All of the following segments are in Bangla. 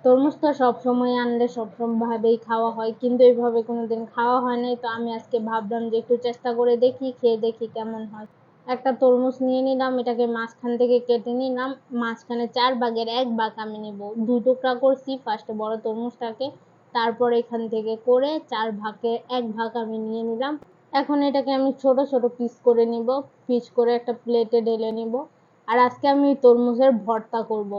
তরমুজ তো সবসময় আনলে সবভাবেই খাওয়া হয়, কিন্তু এইভাবে কোনোদিন খাওয়া হয় নাই। তো আমি আজকে ভাবলাম যে একটু চেষ্টা করে দেখি, খেয়ে দেখি কেমন হয়। একটা তরমুজ নিয়ে নিলাম, এটাকে মাঝখান থেকে কেটে নিলাম। মাঝখানে 4 ভাগের 1 ভাগ আমি নিব। 2 টুকরা করছি ফার্স্টে বড় তরমুজটাকে, তারপর এখান থেকে করে 4 ভাগের 1 ভাগ আমি নিয়ে নিলাম। এখন এটাকে আমি ছোট ছোট পিস করে নিব, পিস করে একটা প্লেটে ঢেলে নিব। আর আজকে আমি তরমুজের ভর্তা করব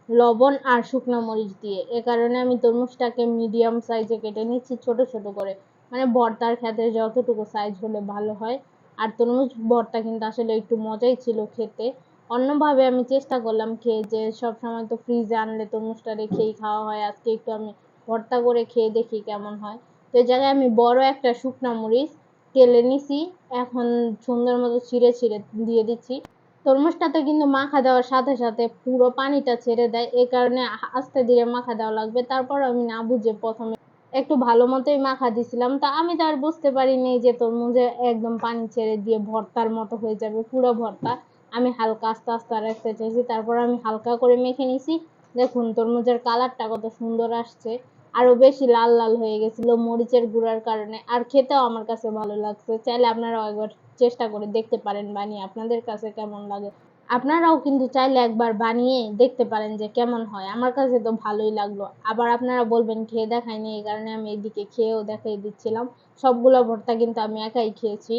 লবণ আর শুকনো মরিচ দিয়ে। এ কারণে আমি তরমুজটাকে মিডিয়াম সাইজে কেটে নিচ্ছি, ছোট ছোট করে, মানে ভর্তার ক্ষেত্রে যতটুকু সাইজ হলে ভালো হয়। আর তরমুজ ভর্তা কিন্তু আসলে একটু মজাই ছিল খেতে। অন্যভাবে আমি চেষ্টা করলাম খেয়ে, যে সবসময় তো ফ্রিজে আনলে তরমুজটা রেখেই খাওয়া হয়, আজকে একটু আমি ভর্তা করে খেয়ে দেখি কেমন হয়। তো এই জায়গায় আমি বড় একটা শুকনো মরিচ তেলে নিছি, এখন সুন্দর মতো ছিঁড়ে ছিঁড়ে দিয়ে দিচ্ছি। তরমুজটাতে কিন্তু মাখা দেওয়ার সাথে সাথে পুরো পানিটা ছেড়ে দেয়, এই কারণে আস্তে ধীরে মাখা দেওয়া লাগবে। তারপর আমি না বুঝে প্রথমে একটু ভালো মতোই মাখা দিছিলাম, তা আমি তো আর বুঝতে পারিনি যে তরমুজে একদম পানি ছেড়ে দিয়ে ভর্তার মতো হয়ে যাবে পুরো ভর্তা। আমি হালকা আস্তে আস্তে রাখতে চাইছি, তারপর আমি হালকা করে মেখে নিছি। দেখুন তরমুজের কালারটা কত সুন্দর আসছে, আরো বেশি লাল লাল হয়ে গেছিল মরিচের গুঁড়ার কারণে। আর খেতেও আমার কাছে ভালো লাগছে। চাইলে আপনারাও একবার চেষ্টা করে দেখতে পারেন বানিয়ে, আপনাদের কাছে কেমন লাগে। আপনারাও কিন্তু চাইলে একবার বানিয়ে দেখতে পারেন যে কেমন হয়। আমার কাছে তো ভালোই লাগলো। আবার আপনারা বলবেন খেয়ে দেখাইনি, এই কারণে আমি এদিকে খেয়েও দেখাই দিচ্ছিলাম। সবগুলো ভর্তা কিন্তু আমি একাই খেয়েছি,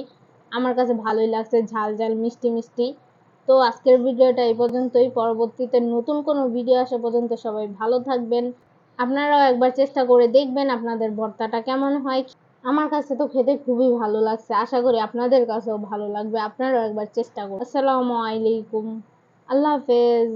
আমার কাছে ভালোই লাগছে, ঝাল ঝাল মিষ্টি মিষ্টি। তো আজকের ভিডিওটা এই পর্যন্তই। পরবর্তীতে নতুন কোনো ভিডিও আসা পর্যন্ত সবাই ভালো থাকবেন। আপনারাও একবার চেষ্টা করে দেখবেন আপনাদের ভর্তাটা কেমন হয়। আমার কাছে তো খেতে খুবই ভালো লাগছে, আশা করি আপনাদের কাছেও ভালো লাগবে। আপনারাও একবার চেষ্টা করুন। আসসালামু আলাইকুম, আল্লাহ হাফেজ।